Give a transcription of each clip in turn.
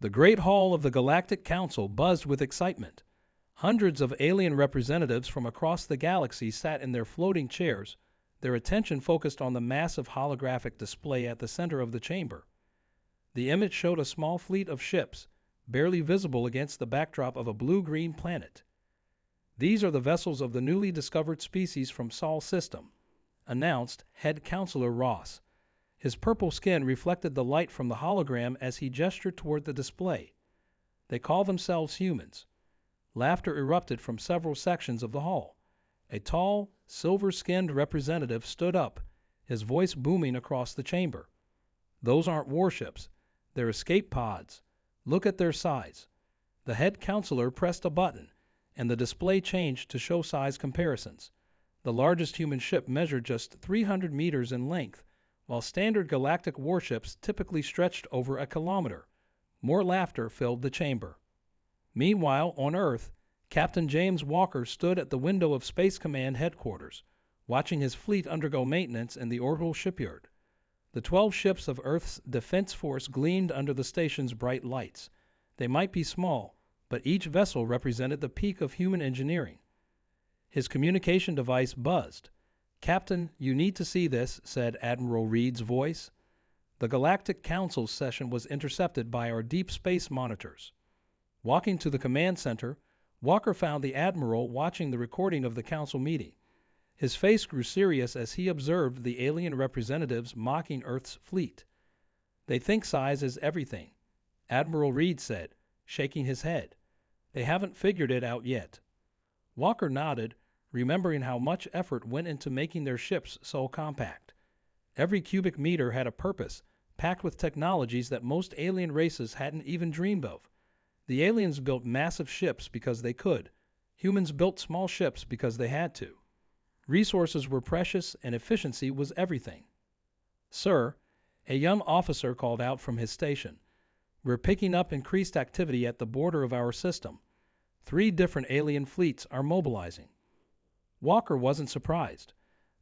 The Great Hall of the Galactic Council buzzed with excitement. Hundreds of alien representatives from across the galaxy sat in their floating chairs, their attention focused on the massive holographic display at the center of the chamber. The image showed a small fleet of ships, barely visible against the backdrop of a blue-green planet. "These are the vessels of the newly discovered species from Sol System," announced Head Counselor Ross. His purple skin reflected the light from the hologram as he gestured toward the display. "They call themselves humans." Laughter erupted from several sections of the hall. A tall, silver-skinned representative stood up, his voice booming across the chamber. "Those aren't warships. They're escape pods. Look at their size." The head counselor pressed a button, and the display changed to show size comparisons. The largest human ship measured just 300 meters in length, while standard galactic warships typically stretched over a kilometer. More laughter filled the chamber. Meanwhile, on Earth, Captain James Walker stood at the window of Space Command headquarters, watching his fleet undergo maintenance in the orbital shipyard. The 12 ships of Earth's Defense Force gleamed under the station's bright lights. They might be small, but each vessel represented the peak of human engineering. His communication device buzzed. "Captain, you need to see this," said Admiral Reed's voice. The Galactic Council session was intercepted by our deep space monitors. Walking to the command center, Walker found the Admiral watching the recording of the Council meeting. His face grew serious as he observed the alien representatives mocking Earth's fleet. "They think size is everything," Admiral Reed said, shaking his head. "They haven't figured it out yet." Walker nodded, remembering how much effort went into making their ships so compact. Every cubic meter had a purpose, packed with technologies that most alien races hadn't even dreamed of. The aliens built massive ships because they could. Humans built small ships because they had to. Resources were precious and efficiency was everything. "Sir," a young officer called out from his station, "we're picking up increased activity at the border of our system. 3 different alien fleets are mobilizing." Walker wasn't surprised.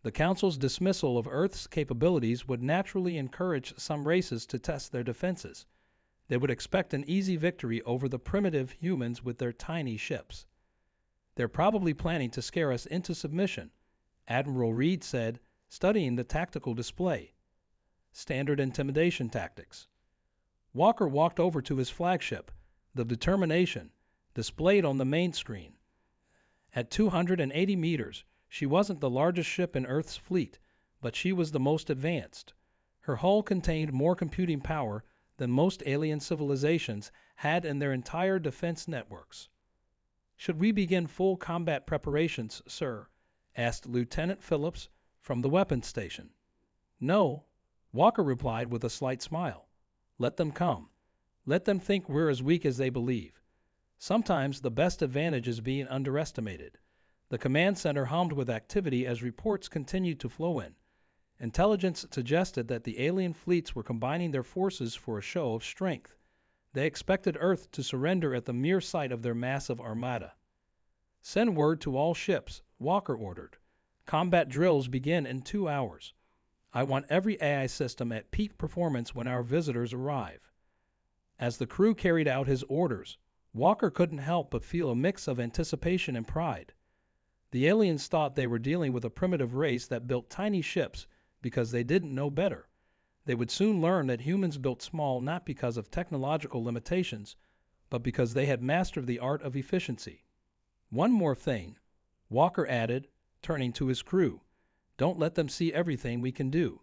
The Council's dismissal of Earth's capabilities would naturally encourage some races to test their defenses. They would expect an easy victory over the primitive humans with their tiny ships. "They're probably planning to scare us into submission," Admiral Reed said, studying the tactical display. "Standard intimidation tactics." Walker walked over to his flagship, the Determination, displayed on the main screen. At 280 meters, she wasn't the largest ship in Earth's fleet, but she was the most advanced. Her hull contained more computing power than most alien civilizations had in their entire defense networks. "Should we begin full combat preparations, sir?" asked Lieutenant Phillips from the weapons station. "No," Walker replied with a slight smile. "Let them come. Let them think we're as weak as they believe. Sometimes the best advantage is being underestimated." The command center hummed with activity as reports continued to flow in. Intelligence suggested that the alien fleets were combining their forces for a show of strength. They expected Earth to surrender at the mere sight of their massive armada. "Send word to all ships," Walker ordered. "Combat drills begin in 2 hours. I want every AI system at peak performance when our visitors arrive." As the crew carried out his orders, Walker couldn't help but feel a mix of anticipation and pride. The aliens thought they were dealing with a primitive race that built tiny ships because they didn't know better. They would soon learn that humans built small not because of technological limitations, but because they had mastered the art of efficiency. "One more thing," Walker added, turning to his crew. "Don't let them see everything we can do.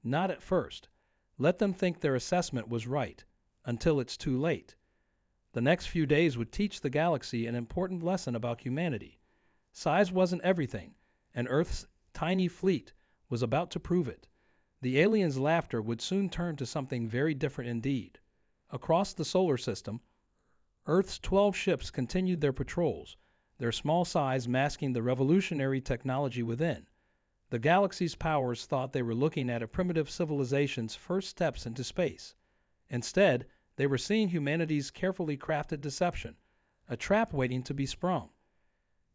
Not at first. Let them think their assessment was right, until it's too late." The next few days would teach the galaxy an important lesson about humanity. Size wasn't everything, and Earth's tiny fleet was about to prove it. The aliens' laughter would soon turn to something very different indeed. Across the solar system, Earth's 12 ships continued their patrols, their small size masking the revolutionary technology within. The galaxy's powers thought they were looking at a primitive civilization's first steps into space. Instead, they were seeing humanity's carefully crafted deception, a trap waiting to be sprung.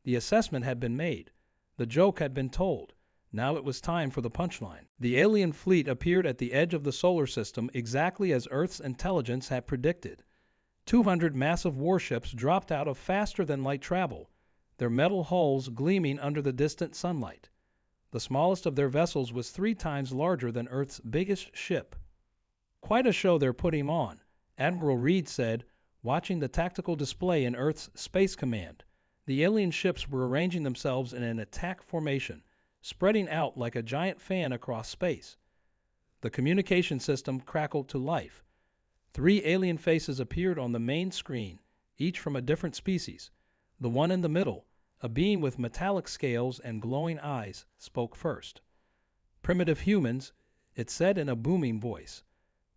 The assessment had been made. The joke had been told. Now it was time for the punchline. The alien fleet appeared at the edge of the solar system exactly as Earth's intelligence had predicted. 200 massive warships dropped out of faster-than-light travel, their metal hulls gleaming under the distant sunlight. The smallest of their vessels was 3 times larger than Earth's biggest ship. "Quite a show they're putting on," Admiral Reed said, watching the tactical display in Earth's Space Command. The alien ships were arranging themselves in an attack formation, spreading out like a giant fan across space. The communication system crackled to life. 3 alien faces appeared on the main screen, each from a different species. The one in the middle, a being with metallic scales and glowing eyes, spoke first. "Primitive humans," it said in a booming voice.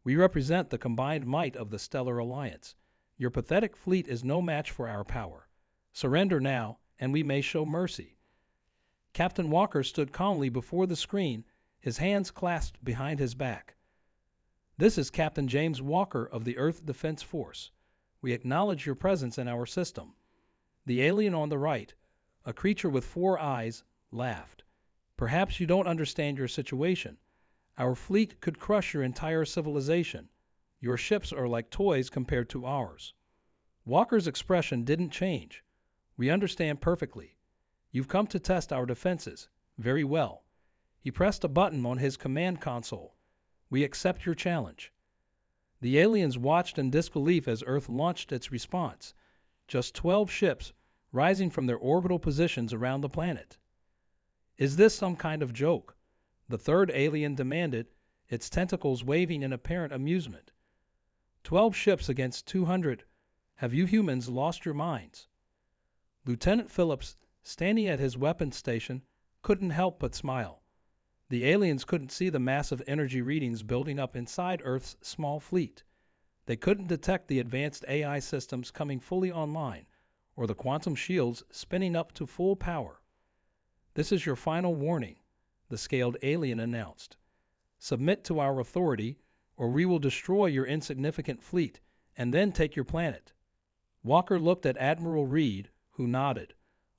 "We represent the combined might of the Stellar Alliance. Your pathetic fleet is no match for our power. Surrender now, and we may show mercy." Captain Walker stood calmly before the screen, his hands clasped behind his back. "This is Captain James Walker of the Earth Defense Force. We acknowledge your presence in our system." The alien on the right, a creature with 4 eyes, laughed. "Perhaps you don't understand your situation. Our fleet could crush your entire civilization. Your ships are like toys compared to ours." Walker's expression didn't change. "We understand perfectly. You've come to test our defenses. Very well." He pressed a button on his command console. "We accept your challenge." The aliens watched in disbelief as Earth launched its response. Just 12 ships, rising from their orbital positions around the planet. "Is this some kind of joke?" the third alien demanded, its tentacles waving in apparent amusement. 12 ships against 200. Have you humans lost your minds?" Lieutenant Phillips, standing at his weapons station, couldn't help but smile. The aliens couldn't see the massive energy readings building up inside Earth's small fleet. They couldn't detect the advanced AI systems coming fully online, or the quantum shields spinning up to full power. "This is your final warning," the scaled alien announced. "Submit to our authority, or we will destroy your insignificant fleet and then take your planet." Walker looked at Admiral Reed, who nodded.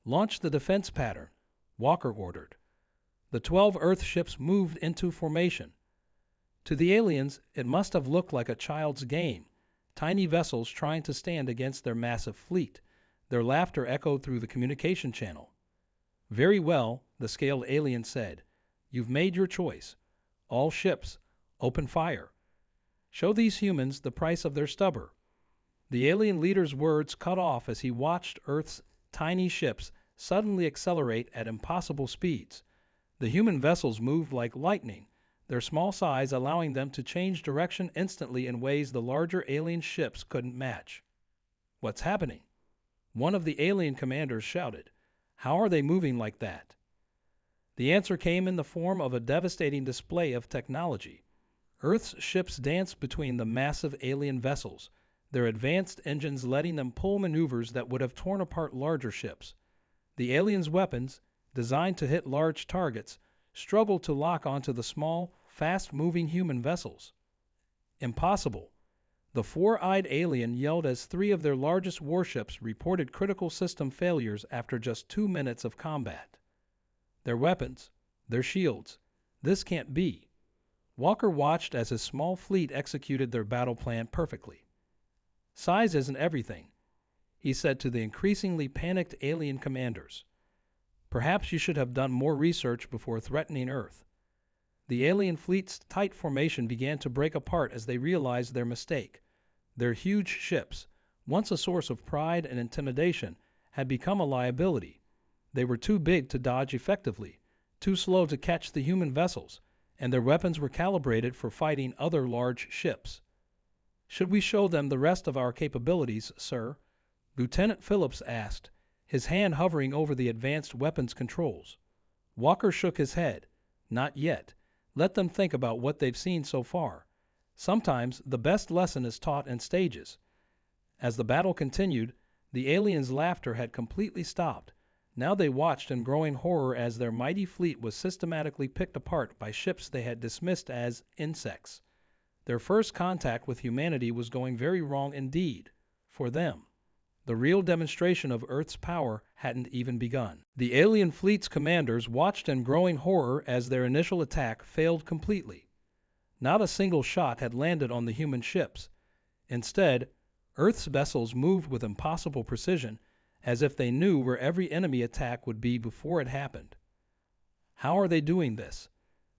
"Launch the defense pattern," Walker ordered. The 12 Earth ships moved into formation. To the aliens, it must have looked like a child's game, tiny vessels trying to stand against their massive fleet. Their laughter echoed through the communication channel. "Very well," the scaled alien said. "You've made your choice. All ships, open fire. Show these humans the price of their stubborn." The alien leader's words cut off as he watched Earth's tiny ships suddenly accelerate at impossible speeds. The human vessels moved like lightning, their small size allowing them to change direction instantly in ways the larger alien ships couldn't match. "What's happening?" one of the alien commanders shouted. "How are they moving like that?" The answer came in the form of a devastating display of technology. Earth's ships danced between the massive alien vessels, their advanced engines letting them pull maneuvers that would have torn apart larger ships. The aliens' weapons, designed to hit large targets, struggled to lock onto the small, fast-moving human vessels. "Impossible!" The 4-eyed alien yelled as 3 of their largest warships reported critical system failures after just 2 minutes of combat. "Their weapons, their shields. This can't be." Walker watched as his small fleet executed their battle plan perfectly. "Size isn't everything," he said to the increasingly panicked alien commanders. "Perhaps you should have done more research before threatening Earth." The alien fleet's tight formation began to break apart as they realized their mistake. Their huge ships, once a source of pride and intimidation, had become a liability. They were too big to dodge effectively, too slow to catch the human vessels, and their weapons were calibrated for fighting other large ships. "Should we show them the rest of our capabilities, sir?" Lieutenant Phillips asked, his hand hovering over the advanced weapons controls. Walker shook his head. "Not yet. Let them think about what they've seen so far. Sometimes the best lesson is taught in stages." As the battle continued, the aliens' laughter had completely stopped. Now they watched in growing horror as their mighty fleet was systematically picked apart by ships they had dismissed as insects. Their first contact with humanity was going very wrong indeed, for them. The real demonstration of Earth's power hadn't even begun. The alien fleet's commanders watched in growing horror as their initial attack failed completely. Not a single shot had landed on the human ships. Instead, Earth's vessels moved with impossible precision, as if they knew where every enemy attack would be before it happened. How are they doing this?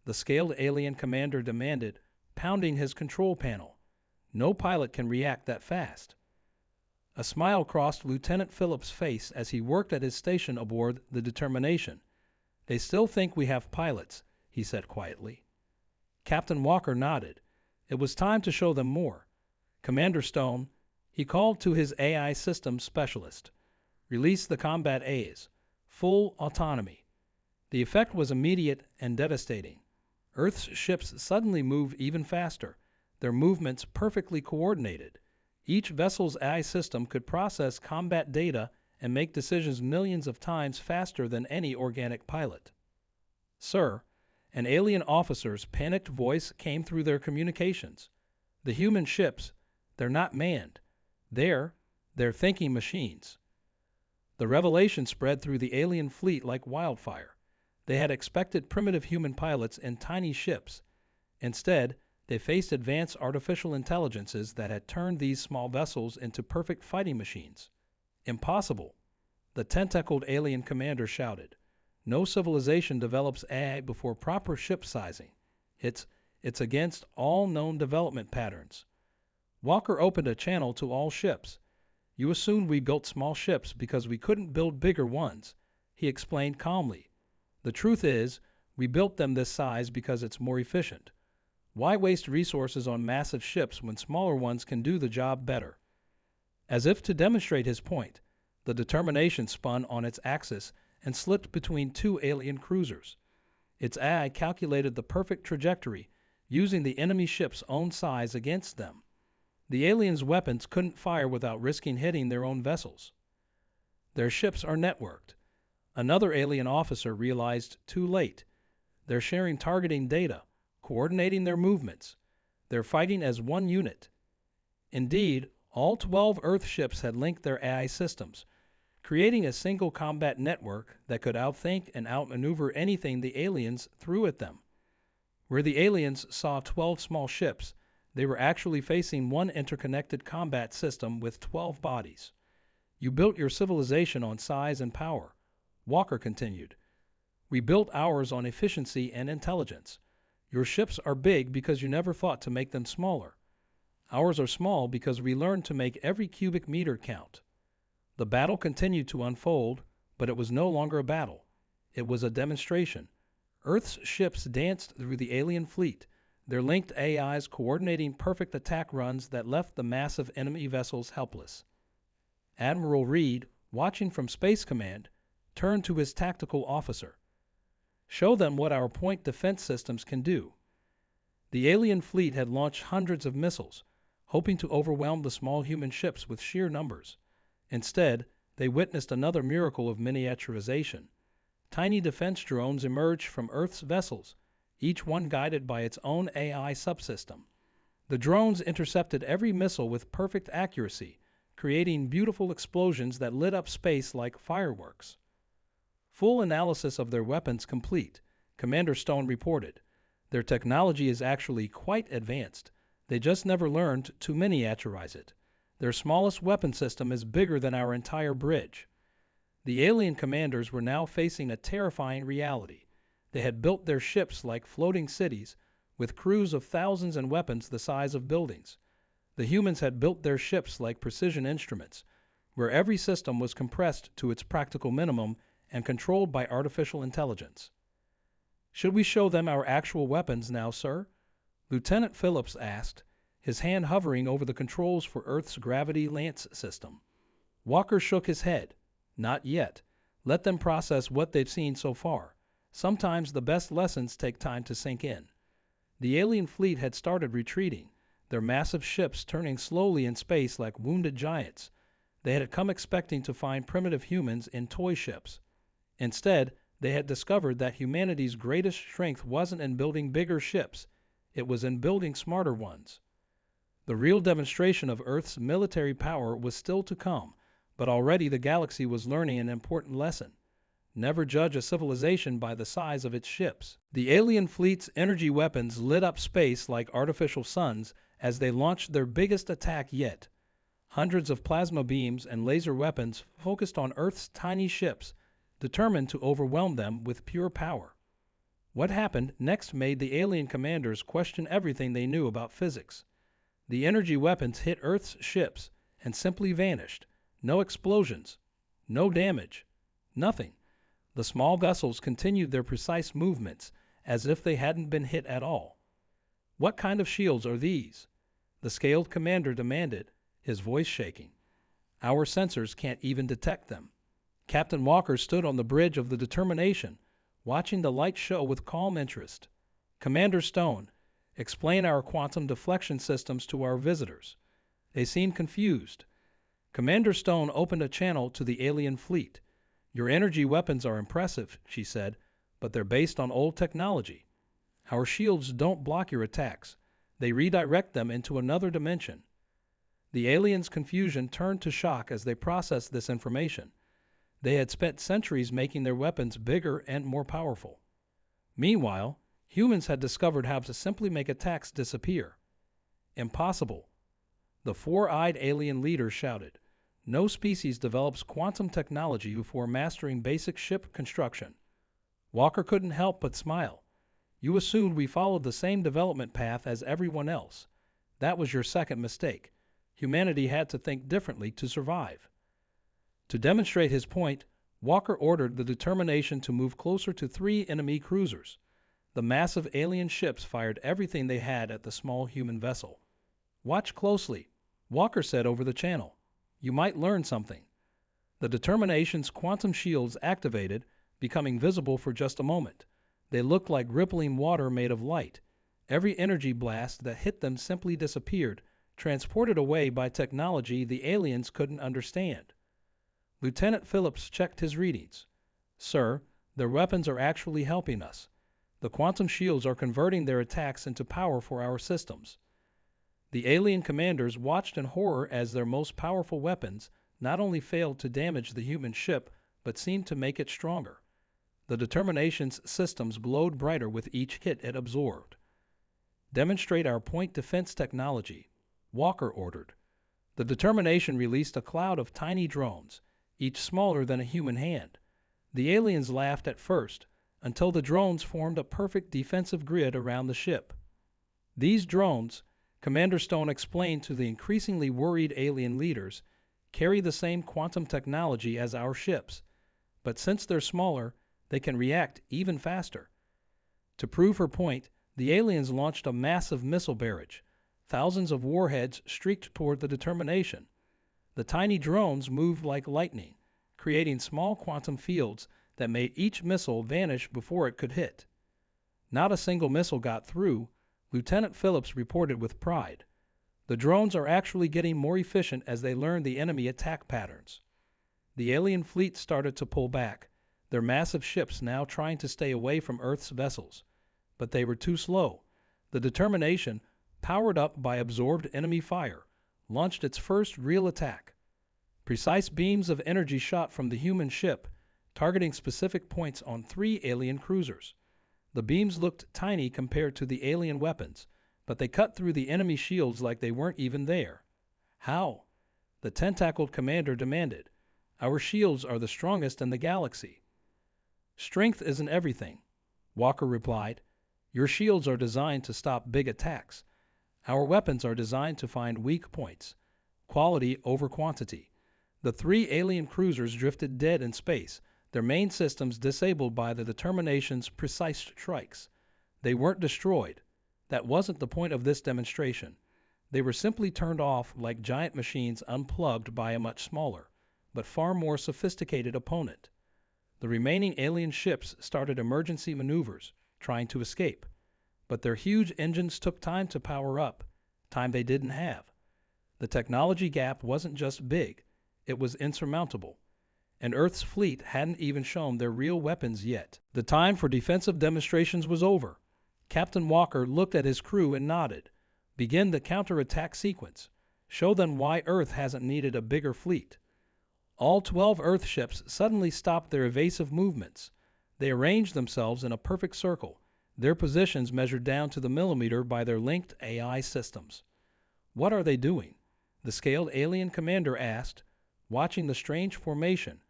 The scaled alien commander demanded, pounding his control panel. No pilot can react that fast. A smile crossed Lieutenant Phillips' face as he worked at his station aboard the Determination. They still think we have pilots, he said quietly. Captain Walker nodded. It was time to show them more. Commander Stone, he called to his AI systems specialist. Release the combat A's. Full autonomy. The effect was immediate and devastating. Earth's ships suddenly moved even faster, their movements perfectly coordinated. Each vessel's AI system could process combat data and make decisions millions of times faster than any organic pilot. Sir, an alien officer's panicked voice came through their communications. The human ships, they're not manned. They're thinking machines. The revelation spread through the alien fleet like wildfire. They had expected primitive human pilots in tiny ships. Instead, they faced advanced artificial intelligences that had turned these small vessels into perfect fighting machines. Impossible, the tentacled alien commander shouted. No civilization develops AI before proper ship sizing. It's against all known development patterns. Walker opened a channel to all ships. You assumed we built small ships because we couldn't build bigger ones, he explained calmly. The truth is, we built them this size because it's more efficient. Why waste resources on massive ships when smaller ones can do the job better? As if to demonstrate his point, the Determination spun on its axis and slipped between two alien cruisers. Its AI calculated the perfect trajectory, using the enemy ship's own size against them. The aliens' weapons couldn't fire without risking hitting their own vessels. Their ships are networked. Another alien officer realized too late. They're sharing targeting data, coordinating their movements. They're fighting as one unit. Indeed, all 12 Earth ships had linked their AI systems, creating a single combat network that could outthink and outmaneuver anything the aliens threw at them. Where the aliens saw 12 small ships, they were actually facing one interconnected combat system with 12 bodies. You built your civilization on size and power, Walker continued. We built ours on efficiency and intelligence. Your ships are big because you never thought to make them smaller. Ours are small because we learned to make every cubic meter count. The battle continued to unfold, but it was no longer a battle. It was a demonstration. Earth's ships danced through the alien fleet, their linked AIs coordinating perfect attack runs that left the massive enemy vessels helpless. Admiral Reed, watching from Space Command, turned to his tactical officer. Show them what our point defense systems can do. The alien fleet had launched hundreds of missiles, hoping to overwhelm the small human ships with sheer numbers. Instead, they witnessed another miracle of miniaturization. Tiny defense drones emerged from Earth's vessels, each one guided by its own AI subsystem. The drones intercepted every missile with perfect accuracy, creating beautiful explosions that lit up space like fireworks. Full analysis of their weapons complete, Commander Stone reported. Their technology is actually quite advanced. They just never learned to miniaturize it. Their smallest weapon system is bigger than our entire bridge. The alien commanders were now facing a terrifying reality. They had built their ships like floating cities, with crews of thousands and weapons the size of buildings. The humans had built their ships like precision instruments, where every system was compressed to its practical minimum and controlled by artificial intelligence. Should we show them our actual weapons now, sir? Lieutenant Phillips asked, his hand hovering over the controls for Earth's gravity lance system. Walker shook his head. Not yet. Let them process what they've seen so far. Sometimes the best lessons take time to sink in. The alien fleet had started retreating, their massive ships turning slowly in space like wounded giants. They had come expecting to find primitive humans in toy ships. Instead, they had discovered that humanity's greatest strength wasn't in building bigger ships, it was in building smarter ones. The real demonstration of Earth's military power was still to come, but already the galaxy was learning an important lesson. Never judge a civilization by the size of its ships. The alien fleet's energy weapons lit up space like artificial suns as they launched their biggest attack yet. Hundreds of plasma beams and laser weapons focused on Earth's tiny ships, determined to overwhelm them with pure power. What happened next made the alien commanders question everything they knew about physics. The energy weapons hit Earth's ships and simply vanished. No explosions, no damage, nothing. The small vessels continued their precise movements as if they hadn't been hit at all. "What kind of shields are these?" the scaled commander demanded, his voice shaking. "Our sensors can't even detect them." Captain Walker stood on the bridge of the Determination, watching the light show with calm interest. "Commander Stone, explain our quantum deflection systems to our visitors." They seemed confused. Commander Stone opened a channel to the alien fleet. "Your energy weapons are impressive," she said, "but they're based on old technology. Our shields don't block your attacks. They redirect them into another dimension." The aliens' confusion turned to shock as they processed this information. They had spent centuries making their weapons bigger and more powerful. Meanwhile, humans had discovered how to simply make attacks disappear. "Impossible," the four-eyed alien leader shouted. "No species develops quantum technology before mastering basic ship construction." Walker couldn't help but smile. "You assumed we followed the same development path as everyone else. That was your second mistake. Humanity had to think differently to survive." To demonstrate his point, Walker ordered the Determination to move closer to 3 enemy cruisers. The massive alien ships fired everything they had at the small human vessel. "Watch closely," Walker said over the channel. "You might learn something." The Determination's quantum shields activated, becoming visible for just a moment. They looked like rippling water made of light. Every energy blast that hit them simply disappeared, transported away by technology the aliens couldn't understand. Lieutenant Phillips checked his readings. "Sir, their weapons are actually helping us. The quantum shields are converting their attacks into power for our systems." The alien commanders watched in horror as their most powerful weapons not only failed to damage the human ship, but seemed to make it stronger. The Determination's systems glowed brighter with each hit it absorbed. "Demonstrate our point defense technology," Walker ordered. The Determination released a cloud of tiny drones, each smaller than a human hand. The aliens laughed at first, until the drones formed a perfect defensive grid around the ship. "These drones," Commander Stone explained to the increasingly worried alien leaders, "carry the same quantum technology as our ships, but since they're smaller, they can react even faster." To prove her point, the aliens launched a massive missile barrage. Thousands of warheads streaked toward the Determination. The tiny drones moved like lightning, creating small quantum fields that made each missile vanish before it could hit. "Not a single missile got through," Lieutenant Phillips reported with pride. "The drones are actually getting more efficient as they learn the enemy attack patterns." The alien fleet started to pull back, their massive ships now trying to stay away from Earth's vessels. But they were too slow. The Determination, powered up by absorbed enemy fire, launched its first real attack. Precise beams of energy shot from the human ship, targeting specific points on 3 alien cruisers. The beams looked tiny compared to the alien weapons, but they cut through the enemy shields like they weren't even there. "How?" the tentacled commander demanded. "Our shields are the strongest in the galaxy." "Strength isn't everything," Walker replied. "Your shields are designed to stop big attacks. Our weapons are designed to find weak points. Quality over quantity." The 3 alien cruisers drifted dead in space, their main systems disabled by the Determination's precise strikes. They weren't destroyed. That wasn't the point of this demonstration. They were simply turned off like giant machines unplugged by a much smaller, but far more sophisticated opponent. The remaining alien ships started emergency maneuvers, trying to escape. But their huge engines took time to power up, time they didn't have. The technology gap wasn't just big, it was insurmountable. And Earth's fleet hadn't even shown their real weapons yet. The time for defensive demonstrations was over. Captain Walker looked at his crew and nodded. "Begin the counterattack sequence. Show them why Earth hasn't needed a bigger fleet." All 12 Earth ships suddenly stopped their evasive movements. They arranged themselves in a perfect circle, their positions measured down to the millimeter by their linked AI systems. "What are they doing?" The scaled alien commander asked, watching the strange formation.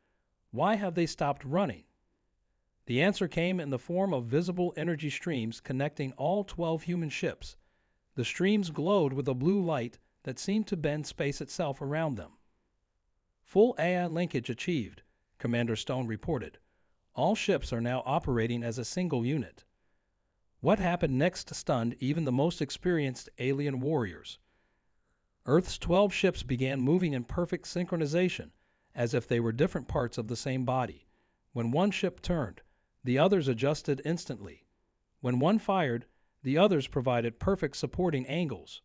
Why have they stopped running? The answer came in the form of visible energy streams connecting all 12 human ships. The streams glowed with a blue light that seemed to bend space itself around them. Full AI linkage achieved, Commander Stone reported. All ships are now operating as a single unit. What happened next stunned even the most experienced alien warriors. Earth's 12 ships began moving in perfect synchronization, as if they were different parts of the same body. When one ship turned, the others adjusted instantly. When one fired, the others provided perfect supporting angles.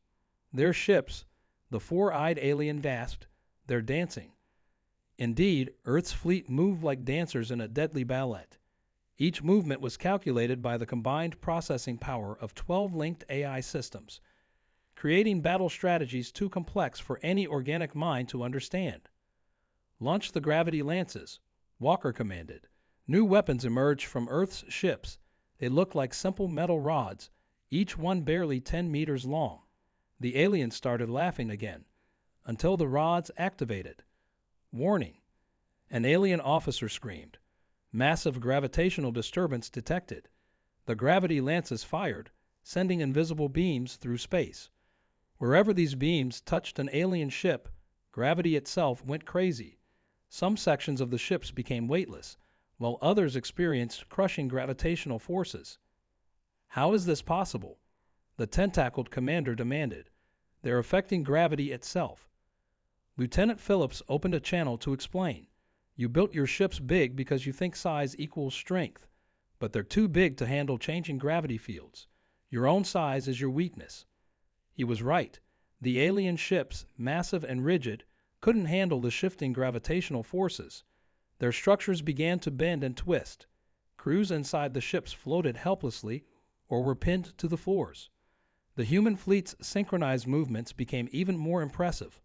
Their ships, the four-eyed alien gasped, they're dancing. Indeed, Earth's fleet moved like dancers in a deadly ballet. Each movement was calculated by the combined processing power of 12 linked AI systems, creating battle strategies too complex for any organic mind to understand. Launch the gravity lances, Walker commanded. New weapons emerged from Earth's ships. They looked like simple metal rods, each one barely 10 meters long. The aliens started laughing again, until the rods activated. Warning! An alien officer screamed. Massive gravitational disturbance detected. The gravity lances fired, sending invisible beams through space. Wherever these beams touched an alien ship, gravity itself went crazy. Some sections of the ships became weightless, while others experienced crushing gravitational forces. How is this possible? The tentacled commander demanded. They're affecting gravity itself. Lieutenant Phillips opened a channel to explain. You built your ships big because you think size equals strength, but they're too big to handle changing gravity fields. Your own size is your weakness. He was right. The alien ships, massive and rigid, couldn't handle the shifting gravitational forces. Their structures began to bend and twist. Crews inside the ships floated helplessly or were pinned to the floors. The human fleet's synchronized movements became even more impressive.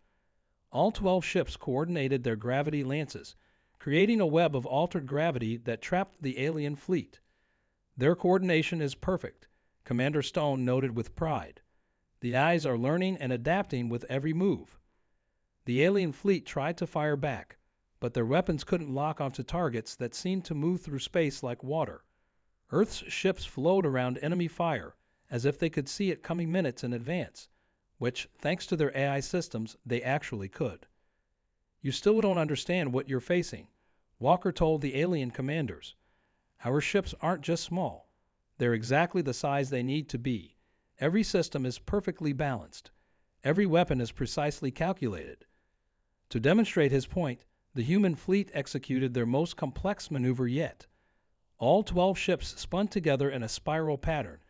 All 12 ships coordinated their gravity lances, creating a web of altered gravity that trapped the alien fleet. Their coordination is perfect, Commander Stone noted with pride. The eyes are learning and adapting with every move. The alien fleet tried to fire back, but their weapons couldn't lock onto targets that seemed to move through space like water. Earth's ships flowed around enemy fire, as if they could see it coming minutes in advance, which, thanks to their AI systems, they actually could. You still don't understand what you're facing, Walker told the alien commanders. Our ships aren't just small. They're exactly the size they need to be. Every system is perfectly balanced. Every weapon is precisely calculated. To demonstrate his point, the human fleet executed their most complex maneuver yet. All 12 ships spun together in a spiral pattern,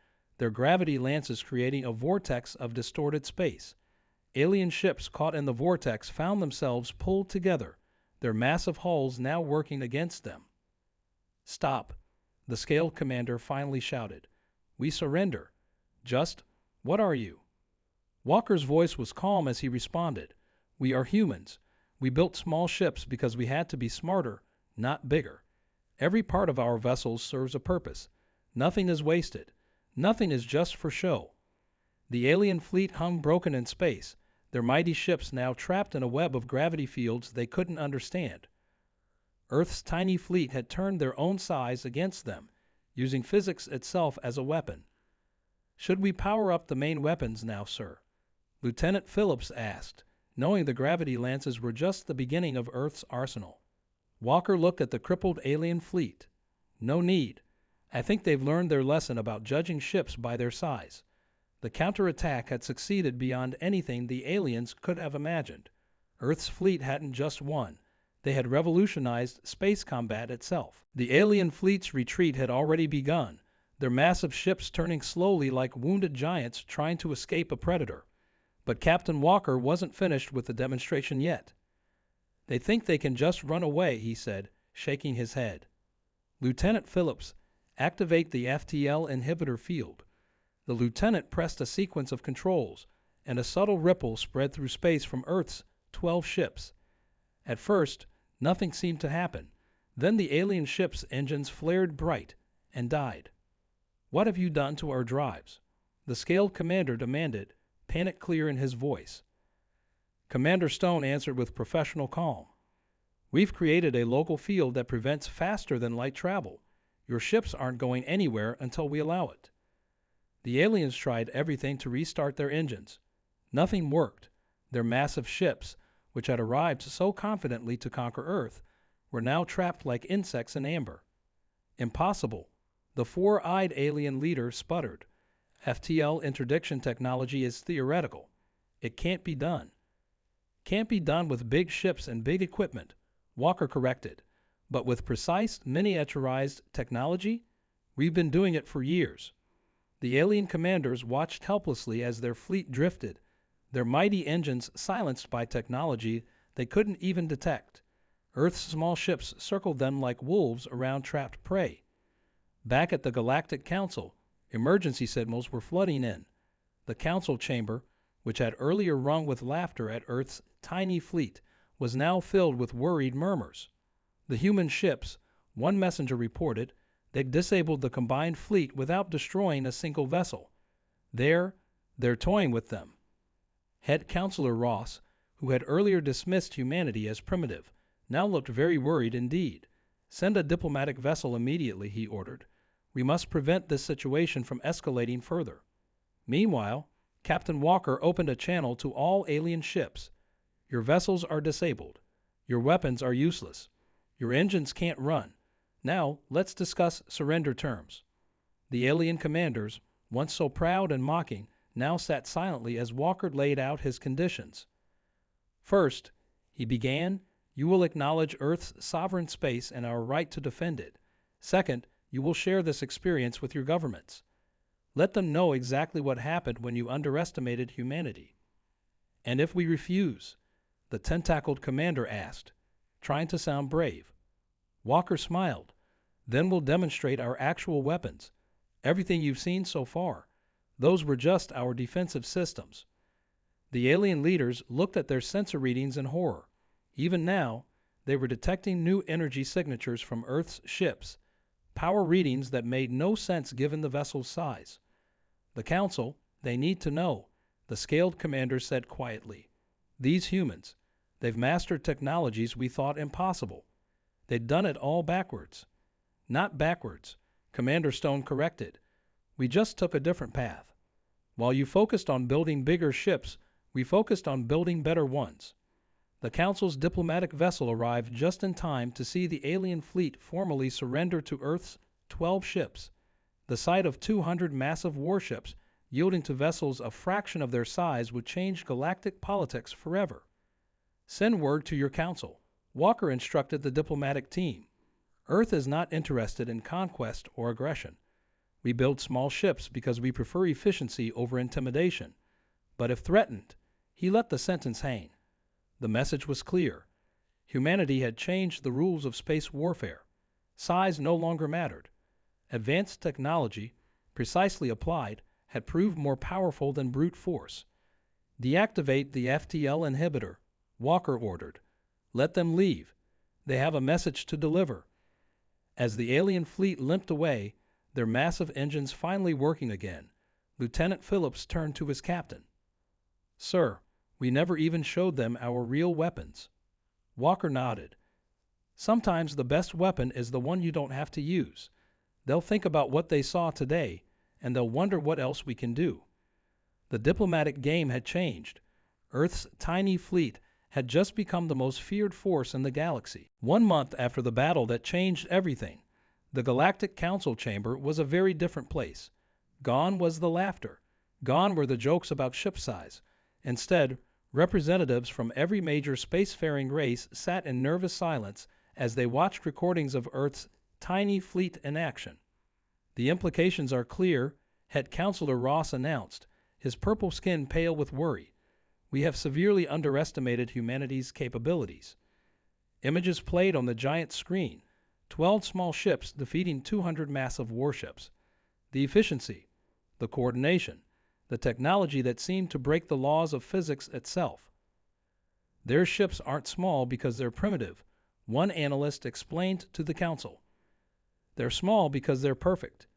their gravity lances creating a vortex of distorted space. Alien ships caught in the vortex found themselves pulled together, their massive hulls now working against them. Stop, the scaled commander finally shouted. We surrender. Just, what are you? Walker's voice was calm as he responded. We are humans. We built small ships because we had to be smarter, not bigger. Every part of our vessels serves a purpose. Nothing is wasted. Nothing is just for show. The alien fleet hung broken in space, their mighty ships now trapped in a web of gravity fields they couldn't understand. Earth's tiny fleet had turned their own size against them, using physics itself as a weapon. Should we power up the main weapons now, sir? Lieutenant Phillips asked, knowing the gravity lances were just the beginning of Earth's arsenal. Walker looked at the crippled alien fleet. No need. I think they've learned their lesson about judging ships by their size. The counterattack had succeeded beyond anything the aliens could have imagined. Earth's fleet hadn't just won. They had revolutionized space combat itself. The alien fleet's retreat had already begun, their massive ships turning slowly like wounded giants trying to escape a predator. But Captain Walker wasn't finished with the demonstration yet. They think they can just run away, he said, shaking his head. Lieutenant Phillips, activate the FTL inhibitor field. The lieutenant pressed a sequence of controls, and a subtle ripple spread through space from Earth's 12 ships. At first, nothing seemed to happen. Then the alien ship's engines flared bright and died. What have you done to our drives? The scaled commander demanded, panic clear in his voice. Commander Stone answered with professional calm. "We've created a local field that prevents faster than light travel. Your ships aren't going anywhere until we allow it." The aliens tried everything to restart their engines. Nothing worked. Their massive ships, which had arrived so confidently to conquer Earth, were now trapped like insects in amber. "Impossible." The four-eyed alien leader sputtered. "FTL interdiction technology is theoretical. It can't be done." "Can't be done with big ships and big equipment," Walker corrected. "But with precise, miniaturized technology, we've been doing it for years." The alien commanders watched helplessly as their fleet drifted, their mighty engines silenced by technology they couldn't even detect. Earth's small ships circled them like wolves around trapped prey. Back at the Galactic Council, emergency signals were flooding in. The council chamber, which had earlier rung with laughter at Earth's tiny fleet, was now filled with worried murmurs. The human ships, one messenger reported, they'd disabled the combined fleet without destroying a single vessel. They're toying with them. Head Counselor Ross, who had earlier dismissed humanity as primitive, now looked very worried indeed. "Send a diplomatic vessel immediately," he ordered. "We must prevent this situation from escalating further." Meanwhile, Captain Walker opened a channel to all alien ships. "Your vessels are disabled. Your weapons are useless. Your engines can't run. Now, let's discuss surrender terms." The alien commanders, once so proud and mocking, now sat silently as Walker laid out his conditions. "First," he began, "you will acknowledge Earth's sovereign space and our right to defend it. Second, you will share this experience with your governments. Let them know exactly what happened when you underestimated humanity." "And if we refuse?" the tentacled commander asked, trying to sound brave. Walker smiled. "Then we'll demonstrate our actual weapons. Everything you've seen so far. Those were just our defensive systems." The alien leaders looked at their sensor readings in horror. Even now, they were detecting new energy signatures from Earth's ships, power readings that made no sense given the vessel's size. "The Council, they need to know," the scaled commander said quietly. "These humans, they've mastered technologies we thought impossible. They'd done it all backwards." "Not backwards," Commander Stone corrected. "We just took a different path. While you focused on building bigger ships, we focused on building better ones." The Council's diplomatic vessel arrived just in time to see the alien fleet formally surrender to Earth's 12 ships. The sight of 200 massive warships yielding to vessels a fraction of their size would change galactic politics forever. "Send word to your council," Walker instructed the diplomatic team. "Earth is not interested in conquest or aggression. We build small ships because we prefer efficiency over intimidation. But if threatened," he let the sentence hang. The message was clear. Humanity had changed the rules of space warfare. Size no longer mattered. Advanced technology, precisely applied, had proved more powerful than brute force. "Deactivate the FTL inhibitor," Walker ordered. "Let them leave. They have a message to deliver." As the alien fleet limped away, their massive engines finally working again, Lieutenant Phillips turned to his captain. "Sir, we never even showed them our real weapons." Walker nodded. "Sometimes the best weapon is the one you don't have to use. They'll think about what they saw today, and they'll wonder what else we can do." The diplomatic game had changed. Earth's tiny fleet had just become the most feared force in the galaxy. 1 month after the battle that changed everything, the Galactic Council chamber was a very different place. Gone was the laughter. Gone were the jokes about ship size. Instead, representatives from every major spacefaring race sat in nervous silence as they watched recordings of Earth's tiny fleet in action. "The implications are clear," Head Counselor Ross announced, his purple skin pale with worry. "We have severely underestimated humanity's capabilities." Images played on the giant screen, 12 small ships defeating 200 massive warships. The efficiency, the coordination, the technology that seemed to break the laws of physics itself. "Their ships aren't small because they're primitive," one analyst explained to the council. "They're small because they're perfect."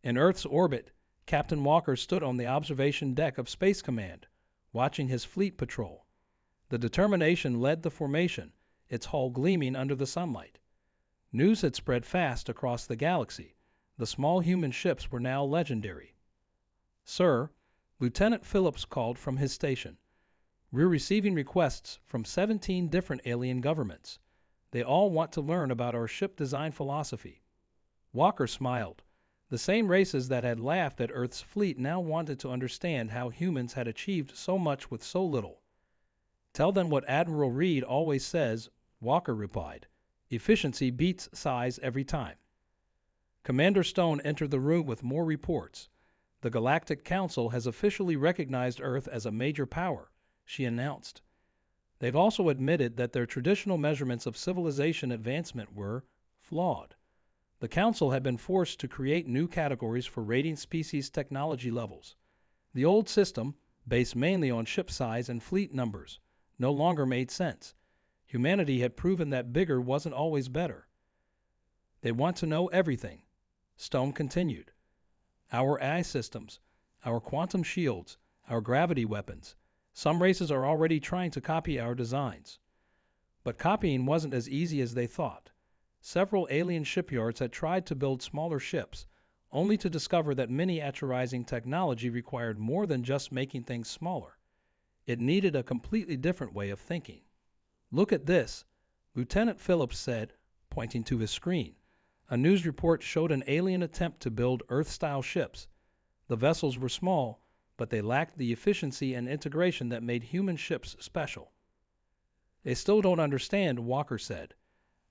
In Earth's orbit, Captain Walker stood on the observation deck of Space Command, watching his fleet patrol. The determination led the formation, its hull gleaming under the sunlight. News had spread fast across the galaxy. The small human ships were now legendary. "Sir," Lieutenant Phillips called from his station, "we're receiving requests from 17 different alien governments. They all want to learn about our ship design philosophy." Walker smiled. The same races that had laughed at Earth's fleet now wanted to understand how humans had achieved so much with so little. "Tell them what Admiral Reed always says," Walker replied. "Efficiency beats size every time." Commander Stone entered the room with more reports. "The Galactic Council has officially recognized Earth as a major power," she announced. They've also admitted that their traditional measurements of civilization advancement were flawed. The Council had been forced to create new categories for rating species technology levels. The old system, based mainly on ship size and fleet numbers, no longer made sense. Humanity had proven that bigger wasn't always better. "They want to know everything," Stone continued. "Our AI systems, our quantum shields, our gravity weapons. Some races are already trying to copy our designs." But copying wasn't as easy as they thought. Several alien shipyards had tried to build smaller ships, only to discover that miniaturizing technology required more than just making things smaller. It needed a completely different way of thinking. "Look at this," Lieutenant Phillips said, pointing to his screen. A news report showed an alien attempt to build Earth-style ships. The vessels were small, but they lacked the efficiency and integration that made human ships special. "They still don't understand," Walker said.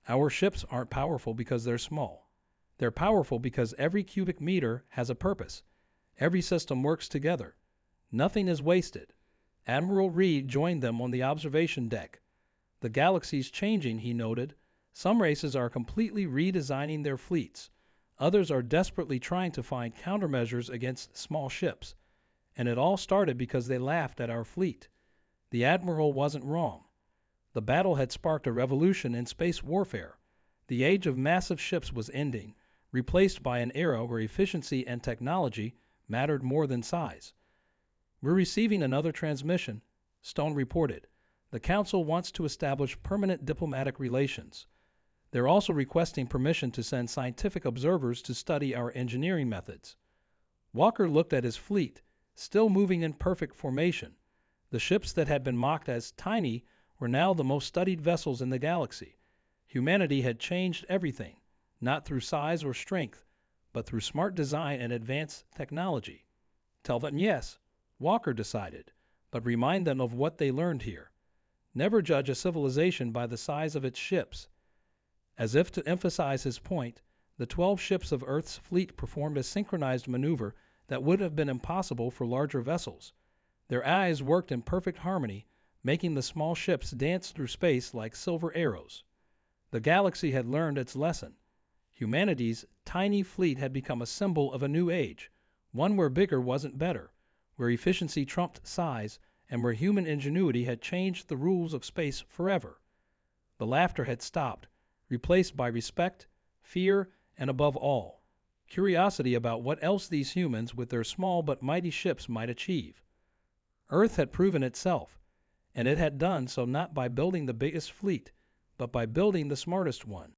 "Our ships aren't powerful because they're small. They're powerful because every cubic meter has a purpose. Every system works together. Nothing is wasted." Admiral Reed joined them on the observation deck. "The galaxy's changing," he noted. "Some races are completely redesigning their fleets. Others are desperately trying to find countermeasures against small ships. And it all started because they laughed at our fleet." The Admiral wasn't wrong. The battle had sparked a revolution in space warfare. The age of massive ships was ending, replaced by an era where efficiency and technology mattered more than size. "We're receiving another transmission," Stone reported. "The Council wants to establish permanent diplomatic relations. They're also requesting permission to send scientific observers to study our engineering methods." Walker looked at his fleet, still moving in perfect formation. The ships that had been mocked as tiny were now the most studied vessels in the galaxy. Humanity had changed everything, not through size or strength, but through smart design and advanced technology. "Tell them yes," Walker decided, "but remind them of what they learned here. Never judge a civilization by the size of its ships." As if to emphasize his point, the 12 ships of Earth's fleet performed a synchronized maneuver that would have been impossible for larger vessels. Their eyes worked in perfect harmony, making the small ships dance through space like silver arrows. The galaxy had learned its lesson. Humanity's tiny fleet had become a symbol of a new age, one where bigger wasn't better, where efficiency trumped size, and where human ingenuity had changed the rules of space forever. The laughter had stopped, replaced by respect, fear, and above all, curiosity about what else these humans with their small but mighty ships might achieve. Earth had proven itself, and it had done so not by building the biggest fleet, but by building the smartest one.